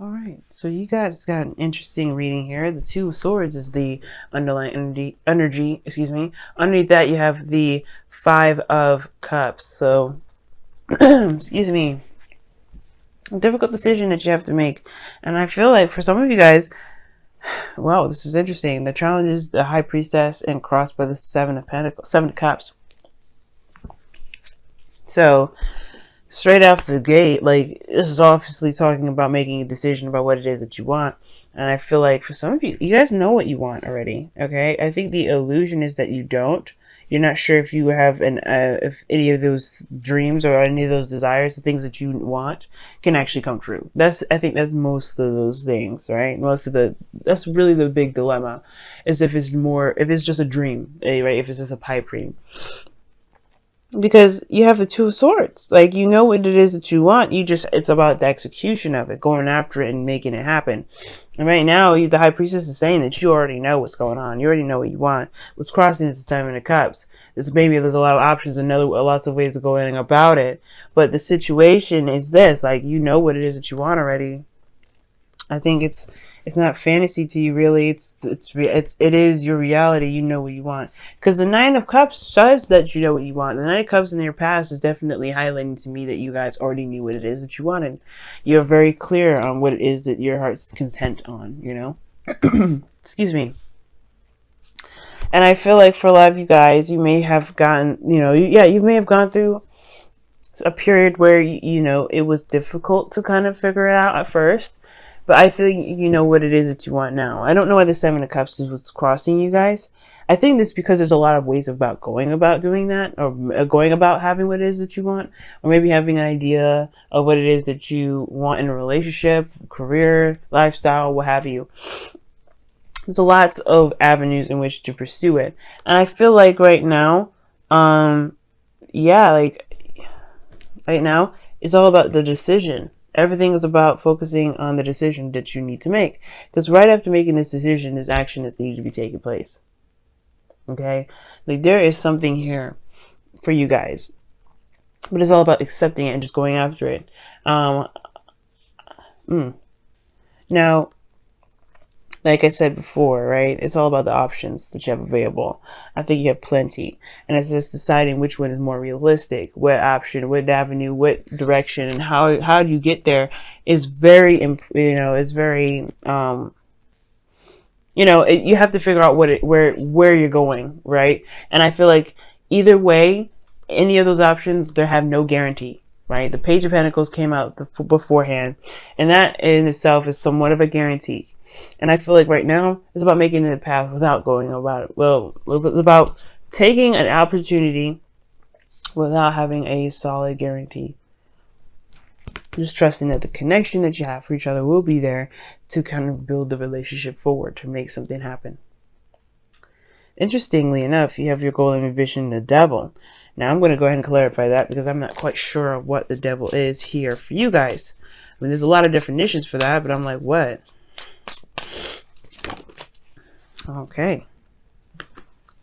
All right, so you guys got an interesting reading here. The Two of Swords is the underlying energy, excuse me. Underneath that, you have the Five of Cups. So, excuse me, a difficult decision that you have to make. And I feel like for some of you guys, wow, this is interesting. The challenge is the High Priestess and crossed by the Seven of Pentacles, Seven of Cups. So, straight off the gate, like, this is obviously talking about making a decision about what it is that you want. And I feel like for some of you, you guys know what you want already. Okay, I think the illusion is that you don't. You're not sure if you have if any of those dreams or any of those desires, the things that you want, can actually come true. I think that's most of those things, right? That's really the big dilemma, is if it's just a dream, right? If it's just a pipe dream. Because you have the Two of Swords. Like, you know what it is that you want. It's about the execution of it, going after it and making it happen. And right now, the High Priestess is saying that you already know what's going on. You already know what you want. What's crossing is the Seven of Cups. There's a lot of options and lots of ways of going about it. But the situation is this, like, you know what it is that you want already. I think it's not fantasy to you, really. It is your reality. You know what you want, because the Nine of Cups says that you know what you want. The Nine of Cups in your past is definitely highlighting to me that you guys already knew what it is that you wanted. You're very clear on what it is that your heart's content on, you know. Excuse me. And I feel like for a lot of you guys, you may have gotten, you may have gone through a period where it was difficult to kind of figure it out at first. But I feel you know what it is that you want now. I don't know why the Seven of Cups is what's crossing you guys. I think this because there's a lot of ways about going about doing that, or going about having what it is that you want, or maybe having an idea of what it is that you want in a relationship, career, lifestyle, what have you. There's lots of avenues in which to pursue it. And I feel like right now, right now, it's all about the decision. Everything is about focusing on the decision that you need to make. Because right after making this decision, there's action that's needed to be taking place. Okay? Like, there is something here for you guys. But it's all about accepting it and just going after it. Now, like I said before, right? It's all about the options that you have available. I think you have plenty. And it's just deciding which one is more realistic, what option, what avenue, what direction, and how do you get there is very, you have to figure out where you're going, right? And I feel like either way, any of those options, they have no guarantee. Right, the Page of Pentacles came out beforehand, and that in itself is somewhat of a guarantee. And I feel like right now it's about making it a path without going about it. Well, it's about taking an opportunity without having a solid guarantee. Just trusting that the connection that you have for each other will be there to kind of build the relationship forward, to make something happen. Interestingly enough, you have your goal and ambition, the Devil. Now, I'm going to go ahead and clarify that because I'm not quite sure of what the Devil is here for you guys. I mean, there's a lot of definitions for that, but I'm like, what? Okay.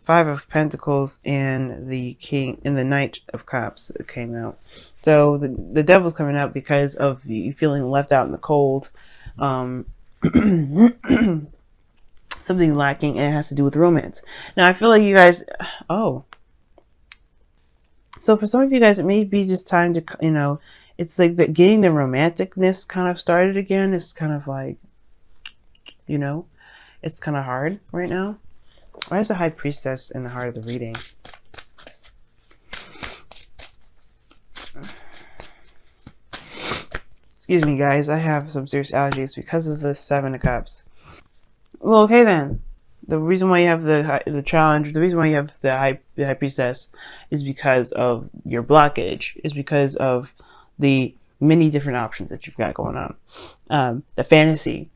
Five of Pentacles and the King and the Knight of Cups that came out. So the Devil's coming out because of you feeling left out in the cold. Something lacking, and it has to do with romance. Now, I feel like you guys... So for some of you guys, it may be just time to, it's like getting the romanticness kind of started again. It's kind of like, it's kind of hard right now. Why is the High Priestess in the heart of the reading? Excuse me, guys. I have some serious allergies because of the Seven of Cups. Well, okay then. The reason why you have the challenge, the reason why you have the High Priestess is because of your blockage, is because of the many different options that you've got going on. The fantasy.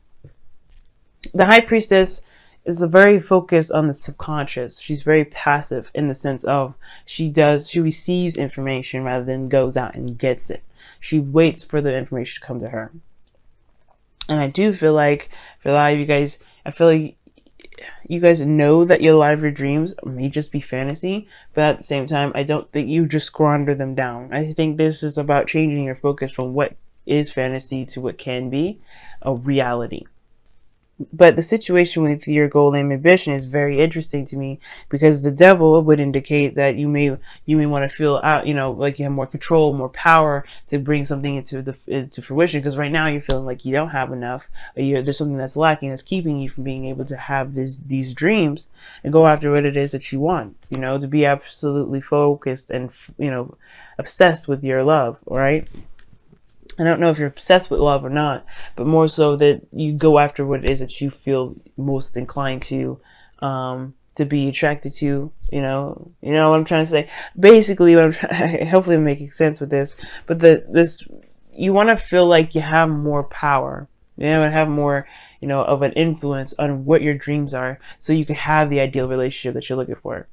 The High Priestess is very focused on the subconscious. She's very passive in the sense of she receives information rather than goes out and gets it. She waits for the information to come to her. And I do feel like for a lot of you guys, I feel like you guys know that a lot of your dreams may just be fantasy, but at the same time, I don't think you just squander them down. I think this is about changing your focus from what is fantasy to what can be a reality. But the situation with your goal and ambition is very interesting to me, because the devil would indicate that you may want to feel out, like you have more control, more power to bring something into fruition. Because right now you're feeling like you don't have enough, or there's something that's lacking, that's keeping you from being able to have these dreams and go after what it is that you want. To be absolutely focused and obsessed with your love, right? I don't know if you're obsessed with love or not, but more so that you go after what it is that you feel most inclined to be attracted to. What I'm trying to say. Basically, what I'm trying, hopefully I'm making sense with this, but this, you want to feel like you have more power, and have more, of an influence on what your dreams are, so you can have the ideal relationship that you're looking for.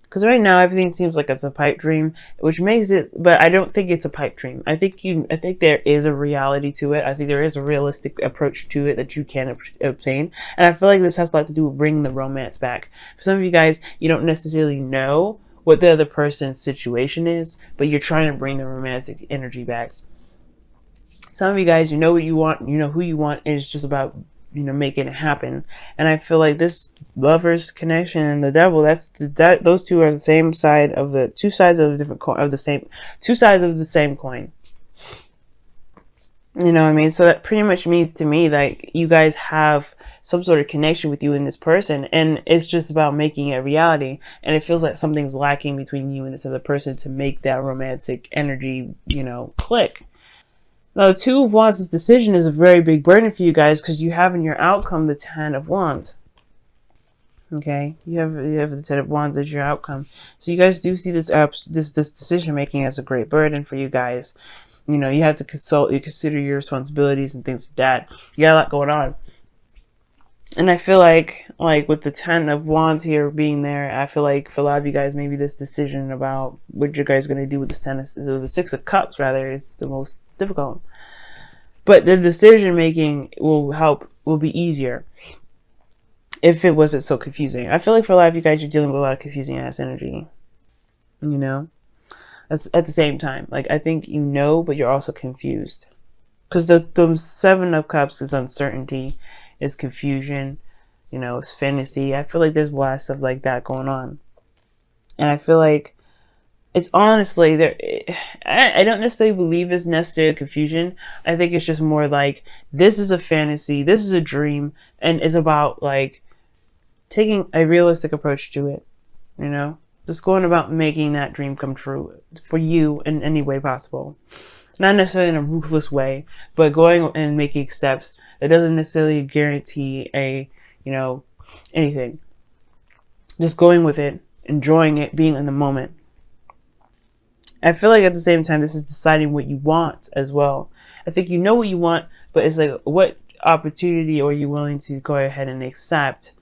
Because right now everything seems like it's a pipe dream, which makes it, but I don't think it's a pipe dream. I think there is a reality to it. I think there is a realistic approach to it that you can obtain. And I feel like this has a lot to do with bringing the romance back. For some of you guys, you don't necessarily know what the other person's situation is, but you're trying to bring the romantic energy back. Some of you guys, you know what you want, you know who you want, and it's just about making it happen. And I feel like this lovers connection and the devil, those two are the same side of the two sides of the different coin, of the same two sides of the same coin. You know what I mean? So that pretty much means to me like you guys have some sort of connection with you and this person, and it's just about making it reality. And it feels like something's lacking between you and this other person to make that romantic energy, click. Now, the Two of Wands' decision is a very big burden for you guys, because you have in your outcome the Ten of Wands. Okay, you have the Ten of Wands as your outcome. So you guys do see this decision making as a great burden for you guys. You have to consider your responsibilities and things like that. You got a lot going on. And I feel like with the Ten of Wands here being there, I feel like for a lot of you guys, maybe this decision about what you guys are going to do with the Six of Cups, rather, is the most difficult. But the decision making will be easier if it wasn't so confusing. I feel like for a lot of you guys, you're dealing with a lot of confusing ass energy. That's at the same time. Like, I think but you're also confused. Because the Seven of Cups is uncertainty, is confusion, it's fantasy. I feel like there's a lot of stuff like that going on. And I feel like it's honestly there. I don't necessarily believe it's necessarily confusion. I think it's just more like this is a fantasy, this is a dream, and it's about like taking a realistic approach to it. Just going about making that dream come true for you in any way possible. Not necessarily in a ruthless way, but going and making steps that doesn't necessarily guarantee anything. Just going with it, enjoying it, being in the moment. I feel like at the same time, this is deciding what you want as well. I think you know what you want, but it's like, what opportunity are you willing to go ahead and accept?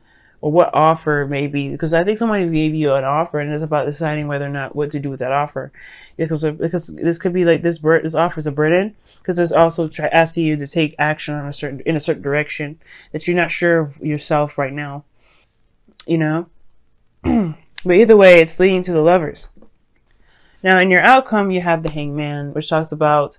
Or what offer maybe? Because I think somebody gave you an offer, and it's about deciding whether or not what to do with that offer. Because this could be like this offer is a burden, because it's also asking you to take action on in a certain direction that you're not sure of yourself right now. But either way, it's leading to the Lovers. Now, in your outcome, you have the Hangman, which talks about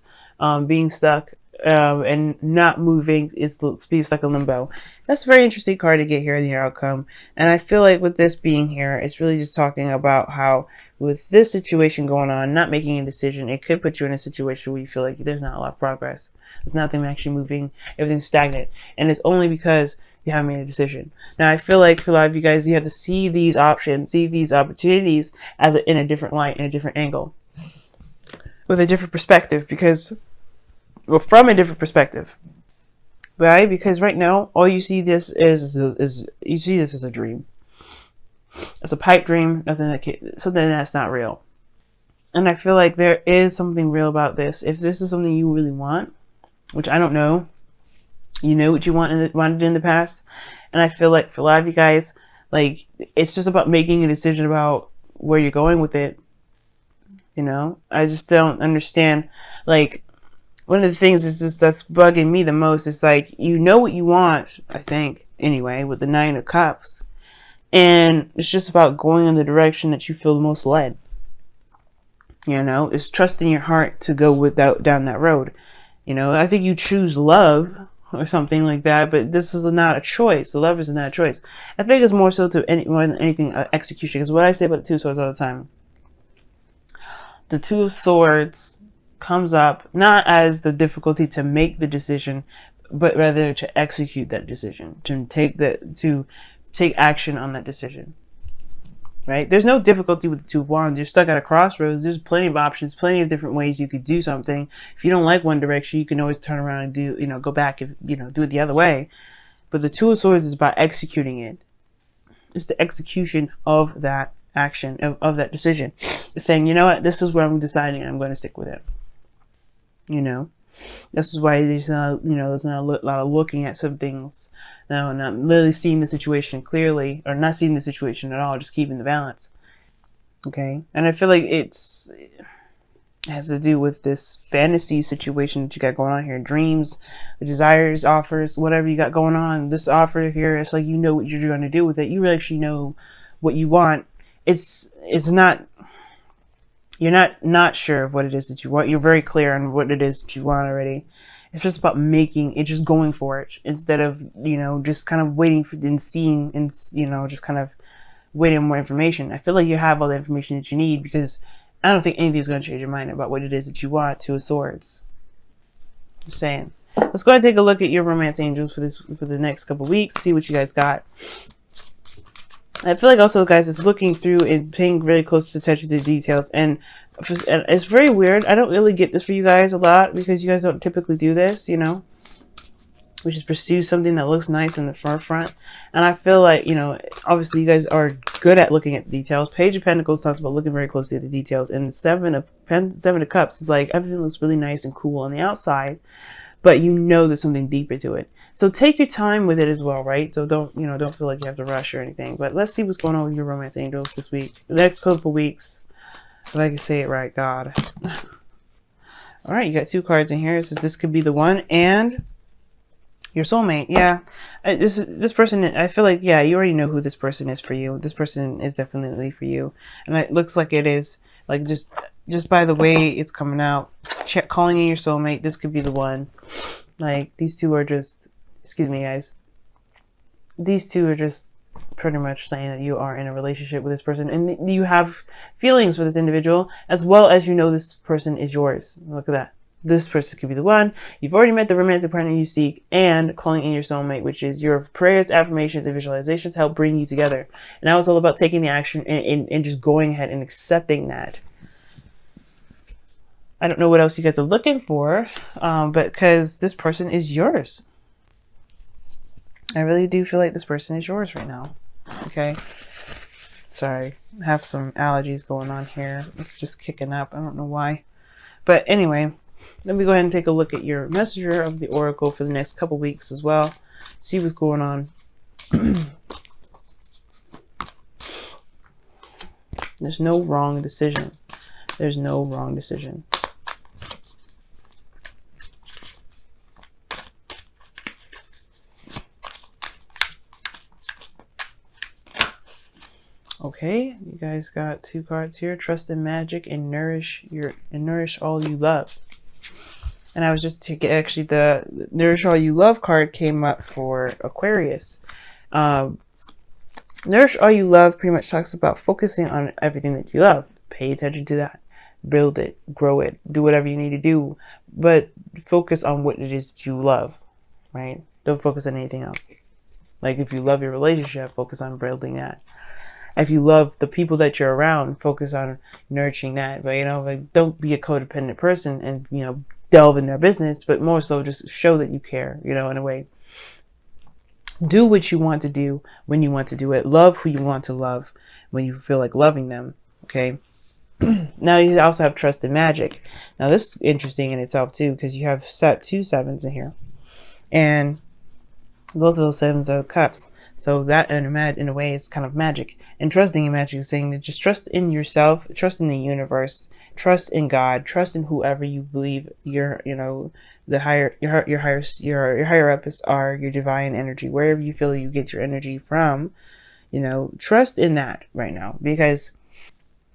being stuck and not moving. It's like a limbo. That's a very interesting card to get here in your outcome. And I feel like with this being here, it's really just talking about how with this situation going on, not making a decision, it could put you in a situation where you feel like there's not a lot of progress. There's nothing actually moving. Everything's stagnant. And it's only because you haven't made a decision. Now, I feel like for a lot of you guys, you have to see these options, see these opportunities in a different light, in a different angle, with a different perspective, from a different perspective, right? Because right now, all you see this is you see this as a dream. It's a pipe dream, something that's not real. And I feel like there is something real about this. If this is something you really want, which I don't know, you know what you wanted in the past, and I feel like for a lot of you guys, like, it's just about making a decision about where you're going with it. I just don't understand. Like, one of the things that's bugging me the most is like, you know what you want, I think, anyway, with the Nine of Cups, and it's just about going in the direction that you feel the most led. It's trusting your heart to go down that road. You know, I think you choose love or something like that, but this is not a choice. The love is not a choice. I think it's more so to more than anything execution. Because what I say about the Two of Swords all the time, the Two of Swords comes up not as the difficulty to make the decision, but rather to execute that decision, to take action on that decision. Right? There's no difficulty with the Two of Wands. You're stuck at a crossroads. There's plenty of options, plenty of different ways you could do something. If you don't like one direction, you can always turn around and do, go back and, do it the other way. But the Two of Swords is about executing it. It's the execution of that action, of that decision. It's saying, you know what, this is where I'm deciding, and I'm going to stick with it. This is why there's not, there's not a lot of looking at some things. No, not literally seeing the situation clearly, or not seeing the situation at all, just keeping the balance. Okay? And I feel like it has to do with this fantasy situation that you got going on here. Dreams, desires, offers, whatever you got going on. This offer here, it's like you know what you're going to do with it. You actually know what you want. It's not... You're not sure of what it is that you want. You're very clear on what it is that you want already. It's just about just going for it instead of, just kind of waiting for and seeing and, just kind of waiting on more information. I feel like you have all the information that you need because I don't think anything's going to change your mind about what it is that you want. Two of Swords. Just saying. Let's go ahead and take a look at your romance angels for the next couple weeks. See what you guys got. I feel like also, guys, it's looking through and paying very close attention to the details. And it's very weird. I don't really get this for you guys a lot because you guys don't typically do this, which is pursue something that looks nice in the forefront. And I feel like, obviously you guys are good at looking at the details. Page of Pentacles talks about looking very closely at the details. And the Seven of Cups is like everything looks really nice and cool on the outside, but there's something deeper to it. So take your time with it as well, right? So don't feel like you have to rush or anything. But let's see what's going on with your romance angels this week. The next couple weeks. If I can say it right, God. All right, you got 2 cards in here. It says this could be the one and your soulmate. Yeah. This person, I feel like, yeah, you already know who this person is for you. This person is definitely for you. And it looks like it is. Like just by the way it's coming out. Calling in your soulmate. This could be the one. Like these two are just... Excuse me, guys. These two are just pretty much saying that you are in a relationship with this person and you have feelings for this individual as well as this person is yours. Look at that. This person could be the one. You've already met the romantic partner you seek and calling in your soulmate, which is your prayers, affirmations, and visualizations help bring you together. And now it's all about taking the action and just going ahead and accepting that. I don't know what else you guys are looking for, but because this person is yours. I really do feel like this person is yours right now. Okay. Sorry. I have some allergies going on here. It's just kicking up. I don't know why. But anyway, let me go ahead and take a look at your messenger of the oracle for the next couple weeks as well. See what's going on. There's no wrong decision. There's no wrong decision. Okay, you guys got 2 cards here. Trust in magic and nourish all you love. And I was just taking, actually the nourish all you love card came up for Aquarius. Nourish all you love pretty much talks about focusing on everything that you love. Pay attention to that. Build it, grow it, do whatever you need to do, but focus on what it is that you love, right? Don't focus on anything else. Like if you love your relationship, focus on building that. If you love the people that you're around, focus on nurturing that. But like don't be a codependent person and delve in their business, but more so just show that you care, in a way. Do what you want to do when you want to do it. Love who you want to love when you feel like loving them. Okay. Now you also have trust in magic. Now this is interesting in itself too, because you have 2 sevens in here, and both of those 7s are cups. So that in a way is kind of magic. And trusting in magic is saying that just trust in yourself, trust in the universe, trust in God, trust in whoever you believe your higher ups are, your divine energy, wherever you feel you get your energy from. Trust in that right now, because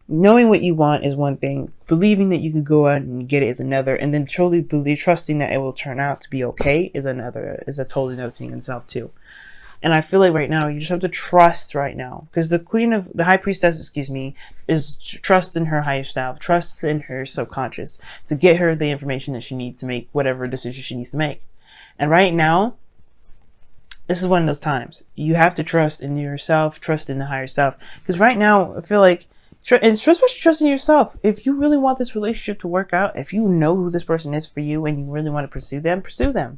Knowing what you want is one thing. Believing that you could go out and get it is another. And then truly trusting that it will turn out to be okay is a totally another thing in itself too. And I feel like right now you just have to trust right now, because the high priestess, excuse me, is trust in her higher self, trust in her subconscious to get her the information that she needs to make whatever decision she needs to make. And right now, this is one of those times you have to trust in yourself, trust in the higher self. Because right now, I feel like it's trust in yourself. If you really want this relationship to work out, if you know who this person is for you and you really want to pursue them, pursue them.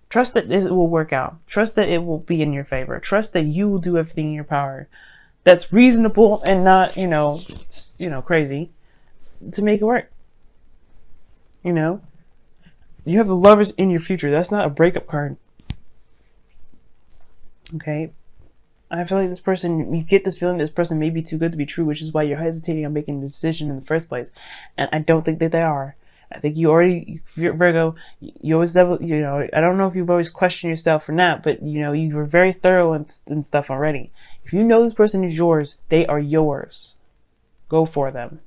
Trust that it will work out. Trust that it will be in your favor. Trust that you will do everything in your power that's reasonable and not, crazy to make it work. You have the lovers in your future. That's not a breakup card. Okay? I feel like this person, you get this feeling this person may be too good to be true, which is why you're hesitating on making the decision in the first place. And I don't think that they are. I think you already, Virgo, you always, I don't know if you've always questioned yourself or not, but, you were very thorough and stuff already. If you know this person is yours, they are yours. Go for them.